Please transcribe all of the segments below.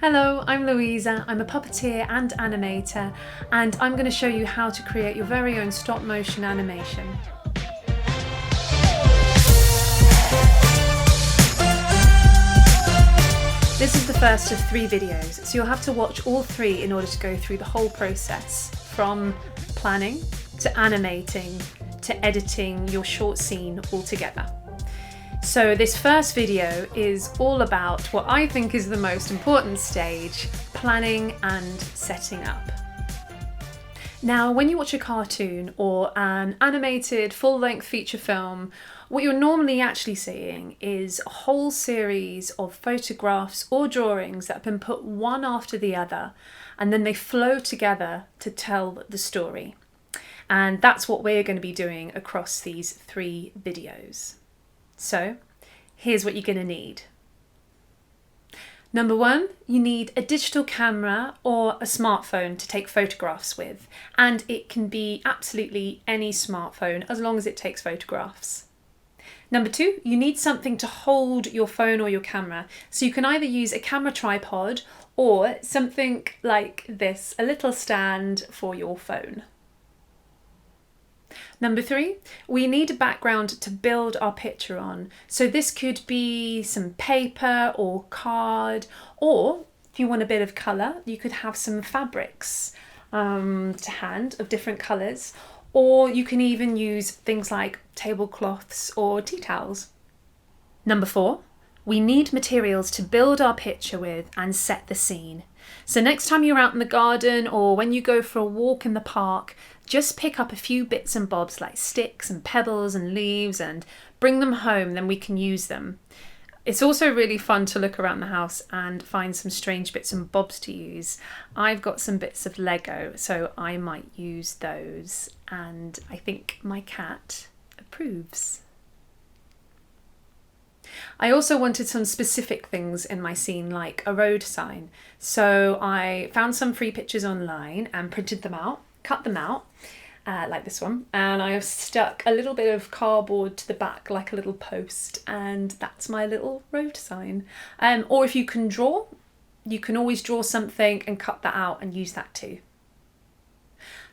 Hello, I'm Louisa. I'm a puppeteer and animator, and I'm going to show you how to create your very own stop motion animation. This is the first of 3 videos, so you'll have to watch all 3 in order to go through the whole process, from planning to animating to editing your short scene all together. So this first video is all about what I think is the most important stage, planning and setting up. Now, when you watch a cartoon or an animated full-length feature film, what you're normally actually seeing is a whole series of photographs or drawings that have been put one after the other, and then they flow together to tell the story. And that's what we're going to be doing across these 3 videos. So, here's what you're going to need. Number 1, you need a digital camera or a smartphone to take photographs with, and it can be absolutely any smartphone as long as it takes photographs. Number 2, you need something to hold your phone or your camera, so you can either use a camera tripod or something like this, a little stand for your phone. Number 3, we need a background to build our picture on. So this could be some paper or card, or if you want a bit of colour, you could have some fabrics to hand of different colours, or you can even use things like tablecloths or tea towels. Number 4, we need materials to build our picture with and set the scene. So next time you're out in the garden or when you go for a walk in the park, just pick up a few bits and bobs like sticks and pebbles and leaves and bring them home, then we can use them. It's also really fun to look around the house and find some strange bits and bobs to use. I've got some bits of Lego, so I might use those, and I think my cat approves. I also wanted some specific things in my scene, like a road sign. So I found some free pictures online and printed them out, cut them out, like this one, and I have stuck a little bit of cardboard to the back like a little post, and that's my little road sign. Or if you can draw, you can always draw something and cut that out and use that too.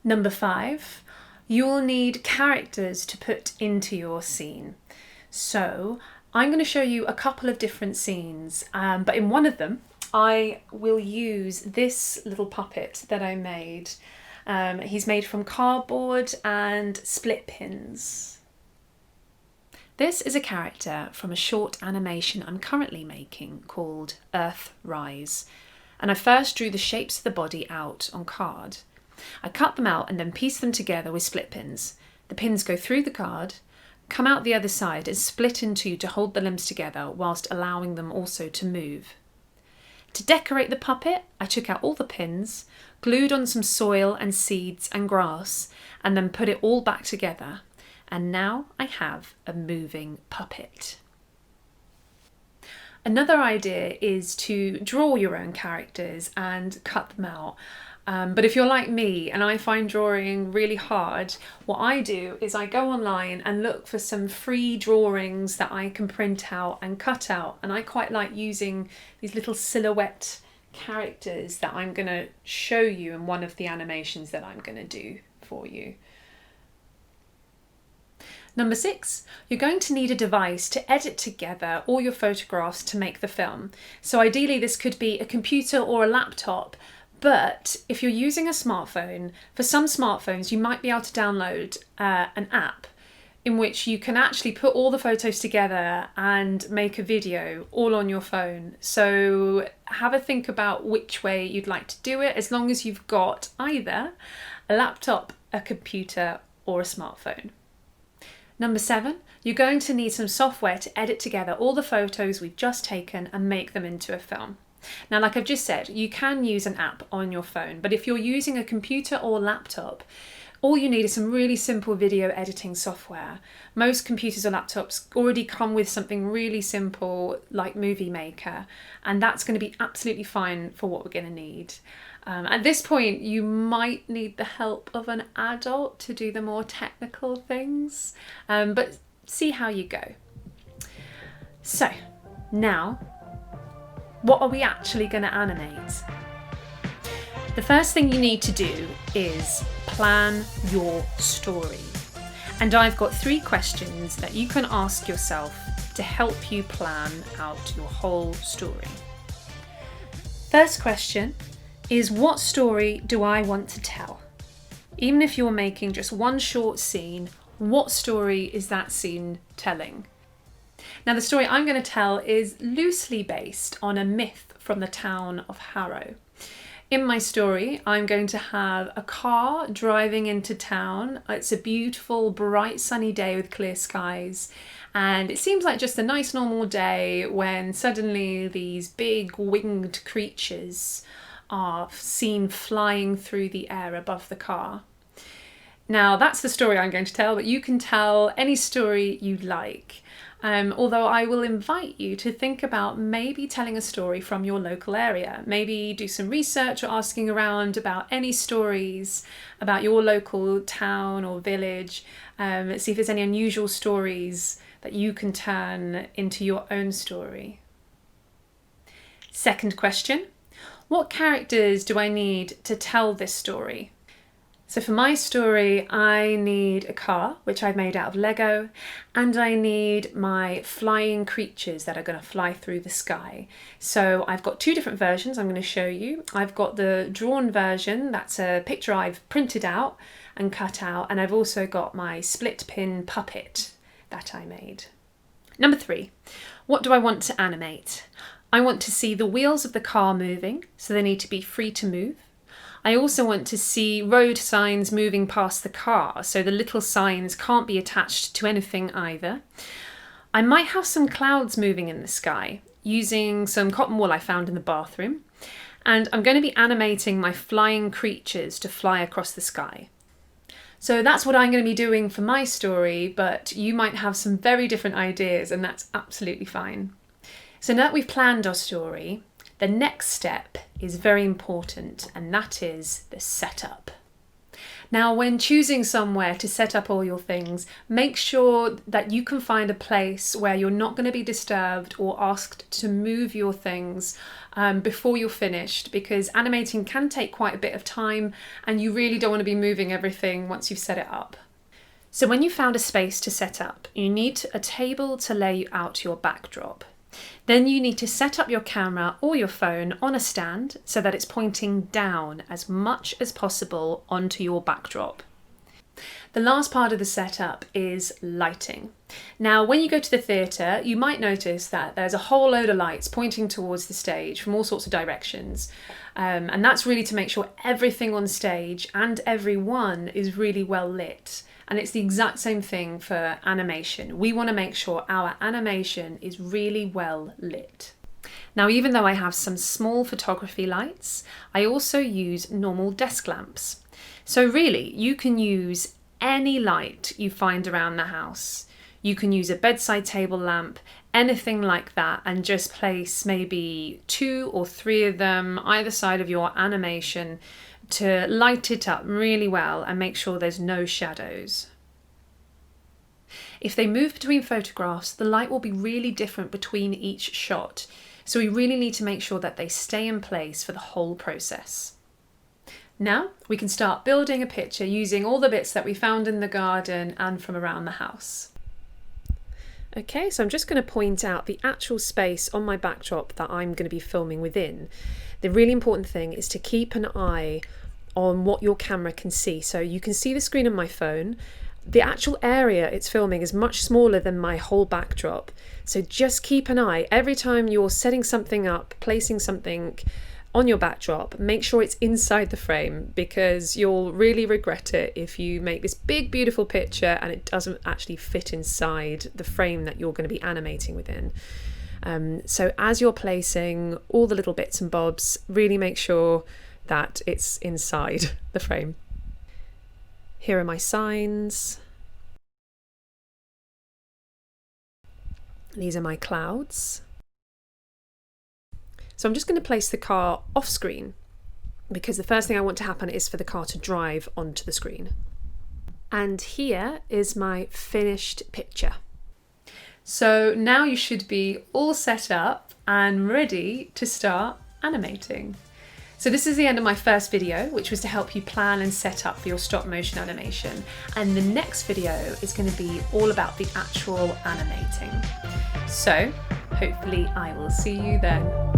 Number 5, you'll need characters to put into your scene. So I'm going to show you a couple of different scenes, but in one of them I will use this little puppet that I made. He's made from cardboard and split pins. This is a character from a short animation I'm currently making called EARTHrise, and I first drew the shapes of the body out on card. I cut them out and then pieced them together with split pins. The pins go through the card, come out the other side and split in 2 to hold the limbs together whilst allowing them also to move. To decorate the puppet, I took out all the pins, glued on some soil and seeds and grass, and then put it all back together. And now I have a moving puppet. Another idea is to draw your own characters and cut them out. But if you're like me and I find drawing really hard, what I do is I go online and look for some free drawings that I can print out and cut out. And I quite like using these little silhouette characters that I'm going to show you in one of the animations that I'm going to do for you. Number 6, you're going to need a device to edit together all your photographs to make the film. So ideally this could be a computer or a laptop. But if you're using a smartphone, for some smartphones you might be able to download an app in which you can actually put all the photos together and make a video all on your phone. So have a think about which way you'd like to do it, as long as you've got either a laptop, a computer or a smartphone. Number 7, you're going to need some software to edit together all the photos we've just taken and make them into a film. Now, like I've just said, you can use an app on your phone, but if you're using a computer or laptop, all you need is some really simple video editing software. Most computers or laptops already come with something really simple like Movie Maker, and that's going to be absolutely fine for what we're going to need. At this point, you might need the help of an adult to do the more technical things, but see how you go. So, now what are we actually going to animate? The first thing you need to do is plan your story. And I've got 3 questions that you can ask yourself to help you plan out your whole story. First question is, what story do I want to tell? Even if you're making just one short scene, what story is that scene telling? Now, the story I'm going to tell is loosely based on a myth from the town of Harrow. In my story, I'm going to have a car driving into town. It's a beautiful, bright, sunny day with clear skies. And it seems like just a nice normal day when suddenly these big winged creatures are seen flying through the air above the car. Now, that's the story I'm going to tell, but you can tell any story you like. Although I will invite you to think about maybe telling a story from your local area. Maybe do some research or asking around about any stories about your local town or village. See if there's any unusual stories that you can turn into your own story. Second question, what characters do I need to tell this story? So for my story, I need a car, which I've made out of Lego, and I need my flying creatures that are going to fly through the sky. So I've got 2 different versions I'm going to show you. I've got the drawn version, that's a picture I've printed out and cut out, and I've also got my split pin puppet that I made. Number 3, what do I want to animate? I want to see the wheels of the car moving, so they need to be free to move. I also want to see road signs moving past the car, so the little signs can't be attached to anything either. I might have some clouds moving in the sky, using some cotton wool I found in the bathroom, and I'm going to be animating my flying creatures to fly across the sky. So that's what I'm going to be doing for my story, but you might have some very different ideas, and that's absolutely fine. So now that we've planned our story, the next step is very important, and that is the setup. Now, when choosing somewhere to set up all your things, make sure that you can find a place where you're not going to be disturbed or asked to move your things before you're finished, because animating can take quite a bit of time and you really don't want to be moving everything once you've set it up. So when you've found a space to set up, you need a table to lay out your backdrop. Then you need to set up your camera or your phone on a stand so that it's pointing down as much as possible onto your backdrop. The last part of the setup is lighting. Now, when you go to the theatre, you might notice that there's a whole load of lights pointing towards the stage from all sorts of directions. And that's really to make sure everything on stage and everyone is really well lit. And it's the exact same thing for animation. We want to make sure our animation is really well lit. Now, even though I have some small photography lights, I also use normal desk lamps. So really, you can use any light you find around the house. You can use a bedside table lamp, anything like that, and just place maybe 2 or 3 of them either side of your animation to light it up really well and make sure there's no shadows. If they move between photographs, the light will be really different between each shot. So we really need to make sure that they stay in place for the whole process. Now we can start building a picture using all the bits that we found in the garden and from around the house. Okay, so I'm just going to point out the actual space on my backdrop that I'm going to be filming within. The really important thing is to keep an eye on what your camera can see. So you can see the screen on my phone. The actual area it's filming is much smaller than my whole backdrop. So just keep an eye. Every time you're setting something up, placing something on your backdrop, make sure it's inside the frame, because you'll really regret it if you make this big, beautiful picture and it doesn't actually fit inside the frame that you're going to be animating within. So as you're placing all the little bits and bobs, really make sure that it's inside the frame. Here are my signs. These are my clouds. So I'm just going to place the car off screen, because the first thing I want to happen is for the car to drive onto the screen. And here is my finished picture. So now you should be all set up and ready to start animating. So this is the end of my first video, which was to help you plan and set up for your stop motion animation. And the next video is going to be all about the actual animating. So hopefully I will see you then.